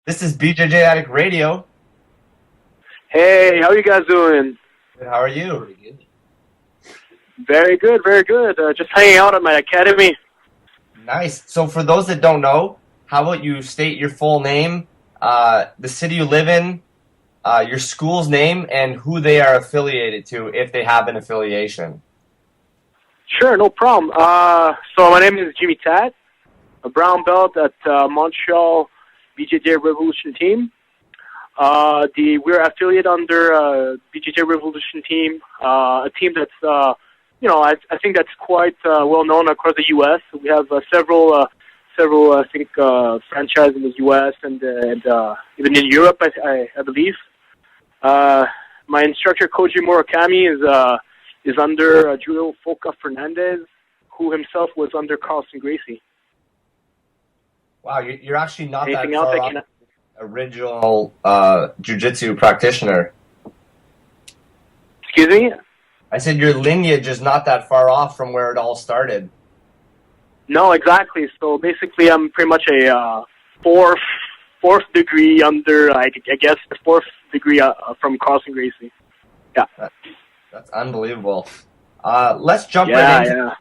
This is BJJ Addict Radio. Hey, how you guys doing? How are you? Very good, very good. Just hanging out at my academy. Nice. So for those that don't know, how about you state your full name, the city you live in, your school's name, and who they are affiliated to, if they have an affiliation. Sure, no problem. So my name is Jimmy Tat, a brown belt at Montreal BJJ Revolution team. We're affiliated under BJJ Revolution team, a team that's I think that's quite well known across the U.S. We have several I think franchises in the U.S. and even in Europe, I believe. My instructor Koji Murakami is under Julio Foca Fernandez, who himself was under Carlson Gracie. Wow, you're actually not Anything that else far off the original jiu-jitsu practitioner. Excuse me? I said your lineage is not that far off from where it all started. No, exactly. So basically, I'm pretty much a fourth degree under, I guess, the fourth degree from Carlson Gracie. Yeah. That's unbelievable. Let's jump right into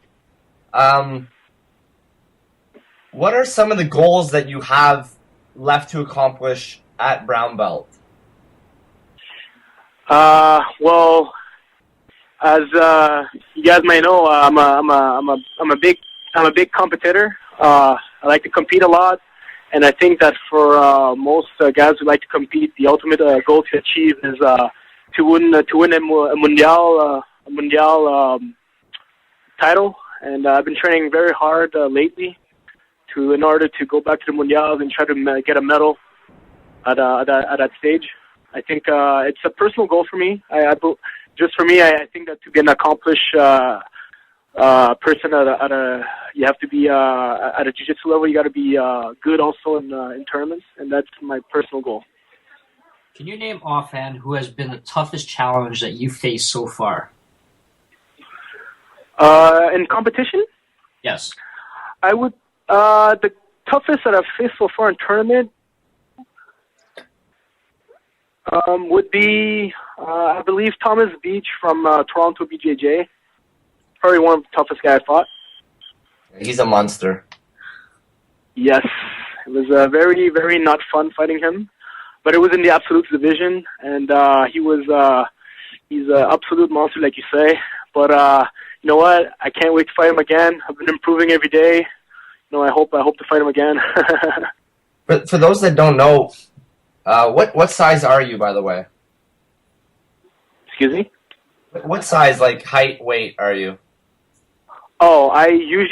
what are some of the goals that you have left to accomplish at brown belt? Well, as you guys may know, I'm a big competitor. I like to compete a lot, and I think that for most guys who like to compete, the ultimate goal to achieve is to win a mundial title. And I've been training very hard lately in order to go back to the mundials and try to get a medal at that stage. I think it's a personal goal for me. Just for me, I think that to be an accomplished person you have to be at a jiu-jitsu level. You got to be good also in tournaments, and that's my personal goal. Can you name offhand who has been the toughest challenge that you faced so far? In competition? Yes. I would the toughest that I've faced so far in tournament would be I believe Thomas Beach from Toronto BJJ. Probably one of the toughest guys I fought. He's a monster. Yes, it was very, very not fun fighting him, but it was in the absolute division, and he's an absolute monster, like you say. But you know what? I can't wait to fight him again. I've been improving every day. I hope to fight him again. But for those that don't know, what size are you, by the way? Excuse me? What size, like height, weight, are you? Oh, I used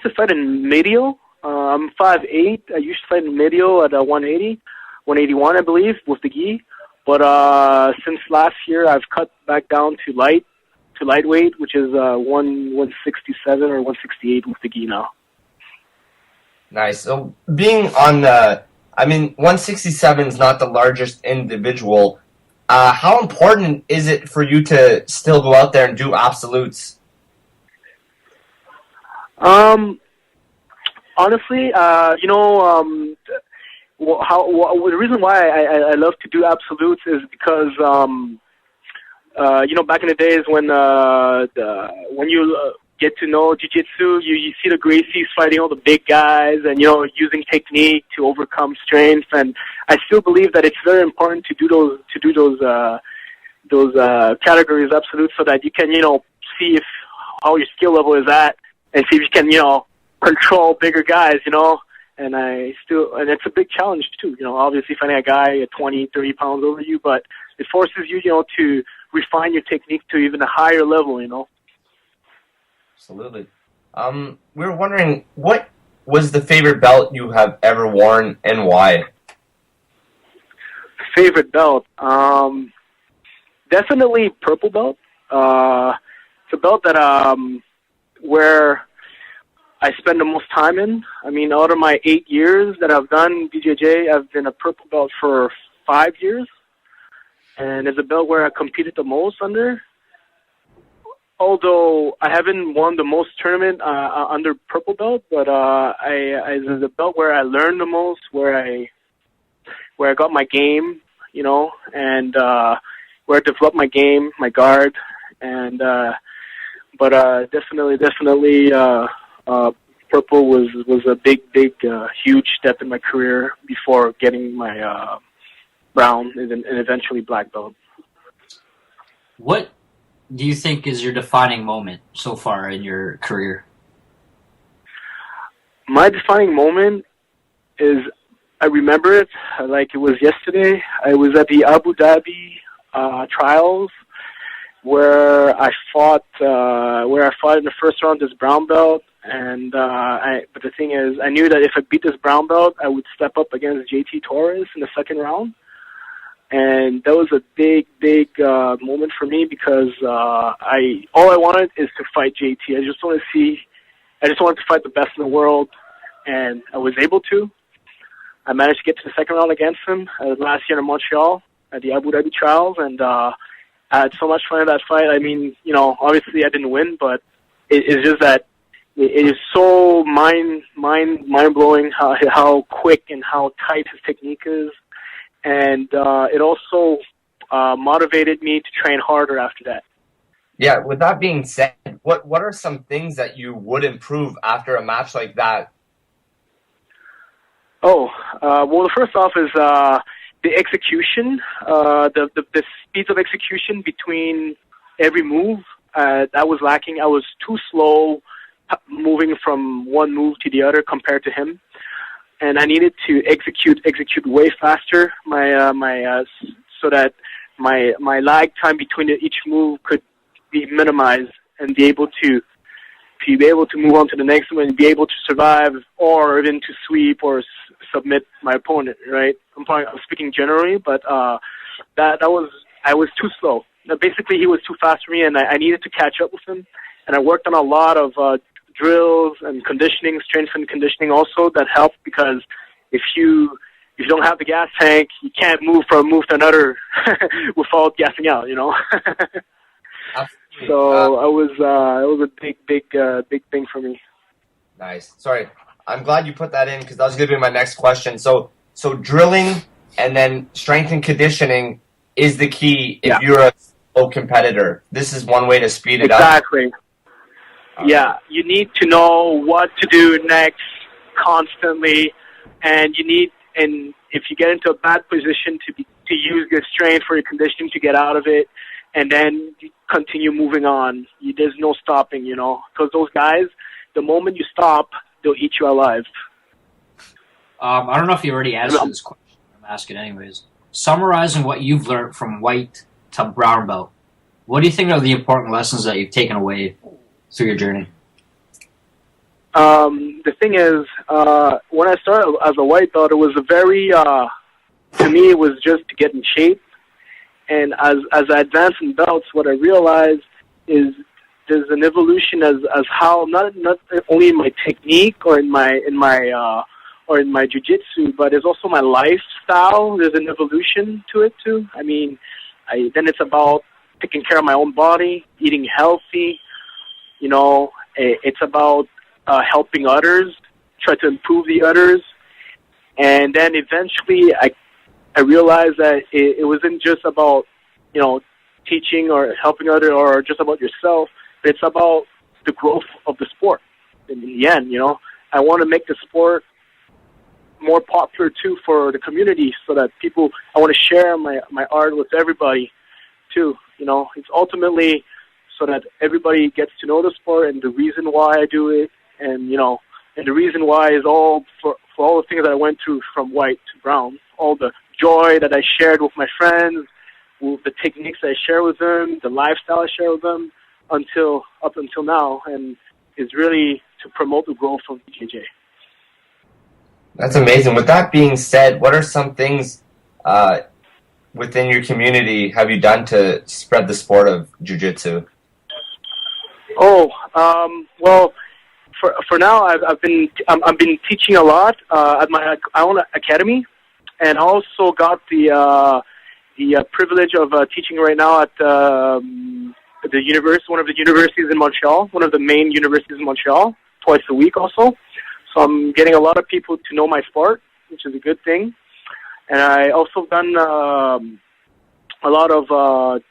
to fight in medial. I'm 5'8". I used to fight in medial at 180, 181, I believe, with the gi. But since last year, I've cut back down to lightweight, which is 167 or 168 with the gi now. Nice. So being on 167 is not the largest individual. How important is it for you to still go out there and do absolutes? Honestly, the reason why I love to do absolutes is because back in the days when you get to know jiu-jitsu, you see the Gracies fighting all the big guys and using technique to overcome strength, and I still believe that it's very important to do those categories absolutes so that you can see how your skill level is at, and see if you can control bigger guys, and it's a big challenge too, obviously finding a guy at 20, 30 pounds over you, but it forces you, to refine your technique to even a higher level, Absolutely. We were wondering, what was the favorite belt you have ever worn and why? Favorite belt? Definitely purple belt. It's a belt that where I spend the most time in. I mean, out of my 8 years that I've done BJJ, I've been a purple belt for 5 years, and it's a belt where I competed the most under. Although I haven't won the most tournament under purple belt, but it's a belt where I learned the most, where I where I got my game, and where I developed my game, my guard, and but definitely, purple was a big, huge step in my career before getting my brown and eventually black belt. What do you think is your defining moment so far in your career? My defining moment is, I remember it like it was yesterday. I was at the Abu Dhabi trials where I fought in the first round this brown belt, and but the thing is, I knew that if I beat this brown belt, I would step up against JT Torres in the second round, and that was a big moment for me because all I wanted is to fight JT. I just wanted to fight the best in the world, and I was able to. I managed to get to the second round against him last year in Montreal at the Abu Dhabi trials, and I had so much fun in that fight. I mean, obviously I didn't win, but it's just that it is so mind blowing how quick and how tight his technique is, and it also motivated me to train harder after that. Yeah. With that being said, what are some things that you would improve after a match like that? Well, the first off is the execution, the speed of execution between every move. That was lacking. I was too slow moving from one move to the other compared to him, and I needed to execute way faster. So that my lag time between each move could be minimized and be able to move on to the next one and be able to survive or even to sweep or submit my opponent, right? I'm speaking generally, but I was too slow. Basically, he was too fast for me, and I needed to catch up with him. And I worked on a lot of drills and conditioning, strength and conditioning also that helped, because if you don't have the gas tank, you can't move from a move to another without gassing out, Absolutely. So it was a big thing for me. Nice. Sorry, I'm glad you put that in because that was going to be my next question. So drilling and then strength and conditioning is the key if you're a slow competitor. This is one way to speed it up. Exactly. Yeah, you need to know what to do next constantly, and if you get into a bad position, to use your strength for your conditioning to get out of it, and then continue moving on. There's no stopping, because those guys, the moment you stop, they'll eat you alive. I don't know if you already answered this question. I'm asking anyways. Summarizing what you've learned from white to brown belt, what do you think are the important lessons that you've taken away through your journey? The thing is, when I started as a white belt, it was a very, to me, it was just to get in shape. And as I advance in belts, what I realized is there's an evolution as how not only in my technique or in my jiu-jitsu, but there's also my lifestyle. There's an evolution to it too. I mean, then it's about taking care of my own body, eating healthy. It's about helping others, try to improve the others, and then eventually I realized that it wasn't just about, teaching or helping others or just about yourself. But it's about the growth of the sport. In the end, I want to make the sport more popular too for the community, so that I want to share my art with everybody too. It's ultimately so that everybody gets to know the sport and the reason why I do it, and the reason why is all for all the things that I went through from white to brown, all the joy that I shared with my friends, with the techniques that I share with them, the lifestyle I share with them, up until now, and is really to promote the growth of BJJ. That's amazing. With that being said, what are some things within your community have you done to spread the sport of jiu-jitsu? Well, for now, I've been teaching a lot at my own academy, and I also got the privilege of teaching right now at the university, one of the universities in Montreal, one of the main universities in Montreal, twice a week also. So I'm getting a lot of people to know my sport, which is a good thing. and I also done a lot of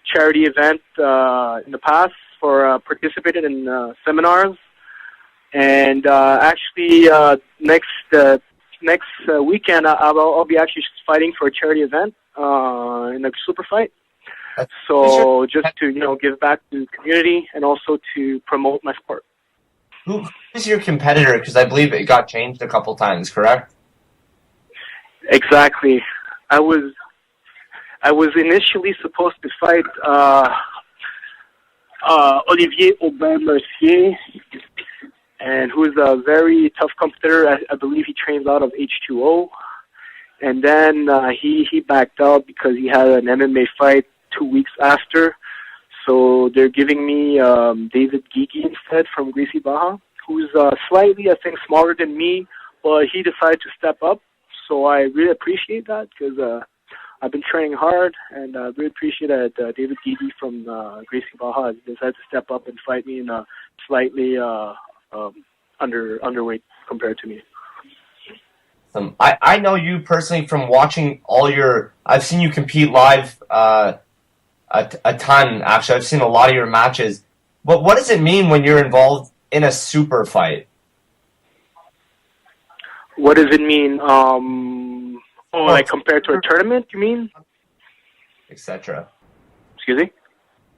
charity events in the past for participated in seminars. And actually, next weekend, I'll be actually fighting for a charity event in a Superfight. So just to give back to the community and also to promote my sport. Who is your competitor? Because I believe it got changed a couple times, correct? Exactly. I was initially supposed to fight Olivier Aubin-Mercier, and who's a very tough competitor. I believe he trains out of H2O. And then he backed out because he had an MMA fight 2 weeks after. So they're giving me David Gigi instead from Gracie Baja, who's slightly, I think, smaller than me, but he decided to step up. So I really appreciate that because I've been training hard, and I really appreciate that David Gigi from Gracie Baja decided to step up and fight me in a slightly underweight compared to me. I know you personally from watching all your. I've seen you compete live a ton. Actually, I've seen a lot of your matches. But what does it mean when you're involved in a super fight? What does it mean? Like compared to a tournament, you mean? Etc. Excuse me?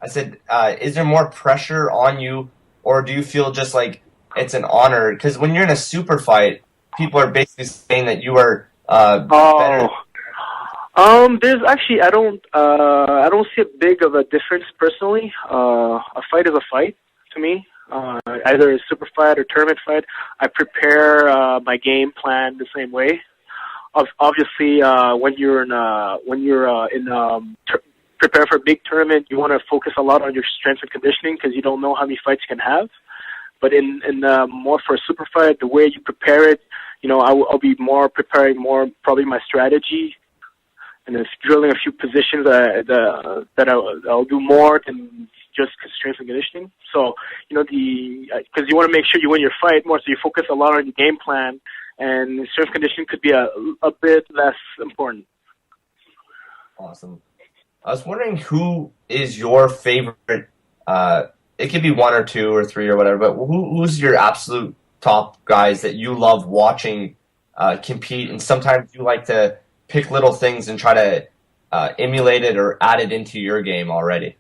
I said, is there more pressure on you, or do you feel just like it's an honor? Because when you're in a super fight, people are basically saying that you are better. There's actually I don't see a big of a difference personally. A fight is a fight to me. Either a super fight or tournament fight. I prepare my game plan the same way. Obviously, when you're prepare for a big tournament, you want to focus a lot on your strength and conditioning because you don't know how many fights you can have. But in more for a super fight, the way you prepare it, I'll be more preparing more probably my strategy, and then drilling a few positions that I'll do more than just strength and conditioning. So because you want to make sure you win your fight more, so you focus a lot on your game plan, and strength conditioning could be a bit less important. Awesome. I was wondering who is your favorite. It could be one or two or three or whatever, but who's your absolute top guys that you love watching compete, and sometimes you like to pick little things and try to emulate it or add it into your game already?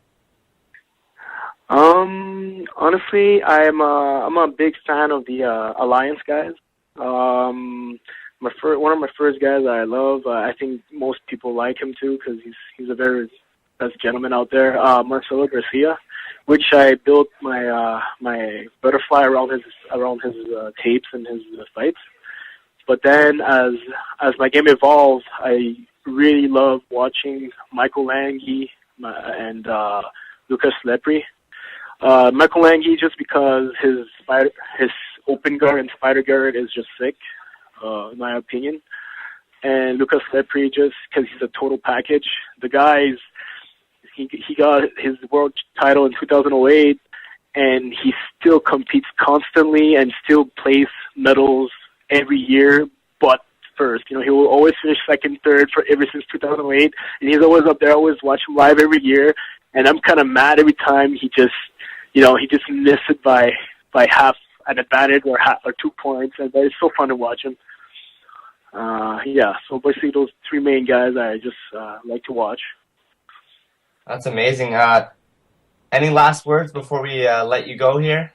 Honestly, I'm a big fan of the Alliance guys. One of my first guys I love. I think most people like him too because he's a very best gentleman out there. Marcelo Garcia, which I built my my butterfly around his tapes and his fights. But then as my game evolved, I really love watching Michael Langhi and Lucas Lepri. Michael Langhi just because his open guard and spider guard is just sick, in my opinion. And Lucas Lepri just because he's a total package. The guy's he got his world title in 2008, and he still competes constantly and still plays medals every year, but first. He will always finish second, third ever since 2008, and he's always up there. I always watch him live every year, and I'm kind of mad every time he just missed it by half an advantage or 2 points, and it's so fun to watch him. So basically those three main guys I just like to watch. That's amazing. Any last words before we let you go here?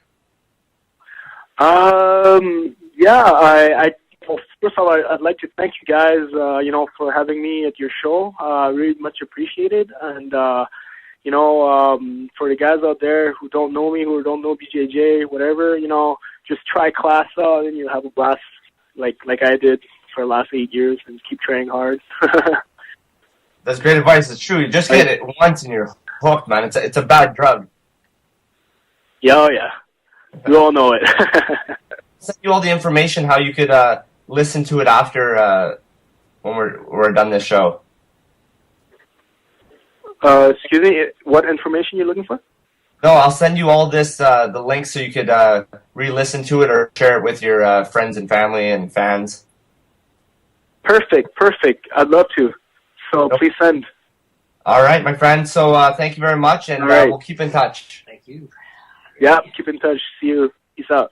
First of all, I'd like to thank you guys, for having me at your show. Really much appreciated. And, for the guys out there who don't know me, who don't know BJJ, whatever, just try class out and you'll have a blast like I did for the last 8 years and keep training hard. That's great advice. It's true. You just get it once and you're hooked, man. It's a bad drug. Yeah, yeah. We all know it. Send you all the information how you could listen to it after when we're done this show. Excuse me, what information you're looking for? No, I'll send you all this the link so you could re-listen to it or share it with your friends and family and fans. Perfect. I'd love to. So please send. All right, my friend. So thank you very much, and All right. we'll keep in touch. Thank you. Yeah, keep in touch. See you. Peace out.